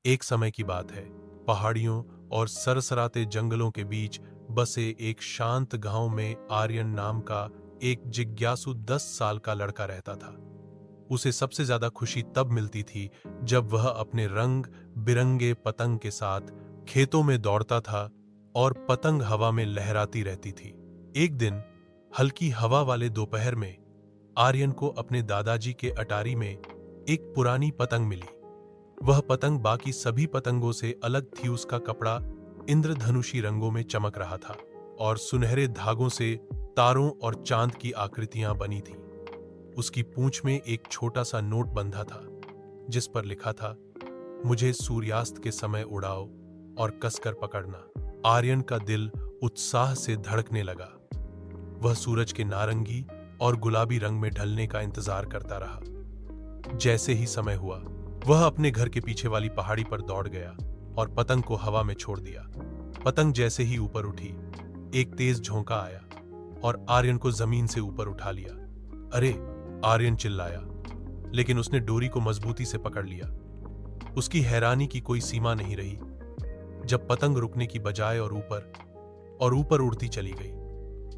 एक समय की बात है। पहाड़ियों और सरसराते जंगलों के बीच बसे एक शांत गांव में आर्यन नाम का एक जिज्ञासु 10 साल का लड़का रहता था। उसे सबसे ज्यादा खुशी तब मिलती थी जब वह अपने रंग बिरंगे पतंग के साथ खेतों में दौड़ता था और पतंग हवा में लहराती रहती थी। एक दिन हल्की हवा वाले दोपहर में आर्यन को अपने दादाजी के अटारी में एक पुरानी पतंग मिली। वह पतंग बाकी सभी पतंगों से अलग थी। उसका कपड़ा इंद्रधनुषी रंगों में चमक रहा था और सुनहरे धागों से तारों और चांद की आकृतियां बनी थीं। उसकी पूंछ में एक छोटा सा नोट बंधा था जिस पर लिखा था, मुझे सूर्यास्त के समय उड़ाओ और कसकर पकड़ना। आर्यन का दिल उत्साह से धड़कने लगा। वह सूरज के नारंगी और गुलाबी रंग में ढलने का इंतजार करता रहा। जैसे ही समय हुआ, वह अपने घर के पीछे वाली पहाड़ी पर दौड़ गया और पतंग को हवा में छोड़ दिया। पतंग जैसे ही ऊपर उठी, एक तेज झोंका आया और आर्यन को जमीन से ऊपर उठा लिया। अरे! आर्यन चिल्लाया, लेकिन उसने डोरी को मजबूती से पकड़ लिया। उसकी हैरानी की कोई सीमा नहीं रही जब पतंग रुकने की बजाय और ऊपर उड़ती चली गई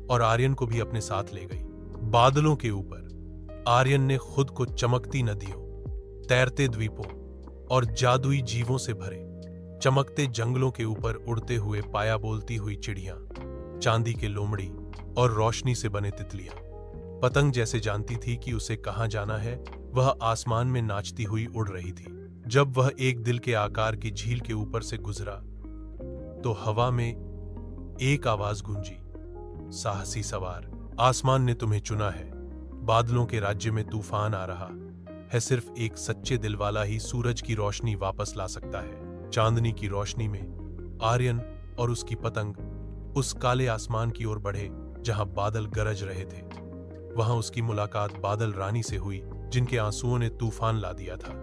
और आर्यन को भी अपने साथ ले गई। बादलों के ऊपर आर्यन ने खुद को चमकती नदियों, तैरते द्वीपों और जादुई जीवों से भरे चमकते जंगलों के ऊपर उड़ते हुए पाया। बोलती हुई चिड़ियां, चांदी के लोमड़ी और रोशनी से बने तितलियां। पतंग जैसे जानती थी कि उसे कहां जाना है, वह आसमान में नाचती हुई उड़ रही थी। जब वह एक दिल के आकार की झील के ऊपर से गुजरा तो हवा में एक आवाज गूंजी, साहसी सवार, आसमान ने तुम्हें चुना है। बादलों के राज्य में तूफान आ रहा है। सिर्फ एक सच्चे दिल वाला ही सूरज की रोशनी वापस ला सकता है। चांदनी की रोशनी में आर्यन और उसकी पतंग उस काले आसमान की ओर बढ़े जहां बादल गरज रहे थे। वहां उसकी मुलाकात बादल रानी से हुई, जिनके आंसुओं ने तूफान ला दिया था।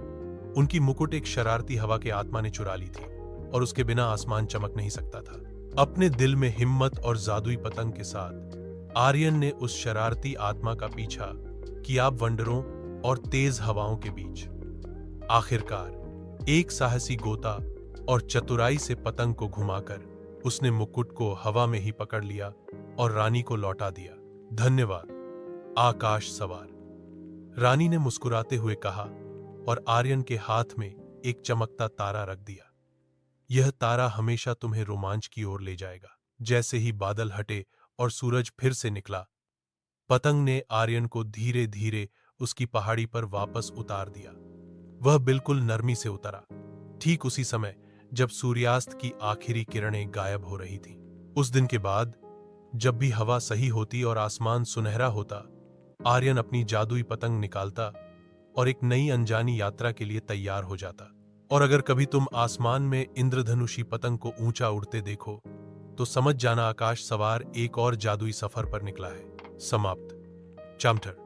उनकी मुकुट एक शरारती हवा के आत्मा ने चुरा ली थी और उसके बिना आसमान चमक नहीं सकता था। अपने दिल में हिम्मत और जादुई पतंग के साथ आर्यन ने उस शरारती आत्मा का पीछा किया, वंडरों और तेज हवाओं के बीच। आखिरकार एक साहसी गोता और चतुराई से पतंग को घुमाकर उसने मुकुट को हवा में ही पकड़ लिया और रानी को लौटा दिया। धन्यवाद आकाश सवार, रानी ने मुस्कुराते हुए कहा और आर्यन के हाथ में एक चमकता तारा रख दिया। यह तारा हमेशा तुम्हें रोमांच की ओर ले जाएगा। जैसे ही बादल हटे और सूरज फिर से निकला, पतंग ने आर्यन को धीरे धीरे उसकी पहाड़ी पर वापस उतार दिया। वह बिल्कुल नरमी से उतरा, ठीक उसी समय जब सूर्यास्त की आखिरी किरणें गायब हो रही थीं। उस दिन के बाद जब भी हवा सही होती और आसमान सुनहरा होता, आर्यन अपनी जादुई पतंग निकालता और एक नई अनजानी यात्रा के लिए तैयार हो जाता। और अगर कभी तुम आसमान में इंद्रधनुषी पतंग को ऊंचा उड़ते देखो तो समझ जाना आकाश सवार एक और जादुई सफर पर निकला है। समाप्त। चामठर।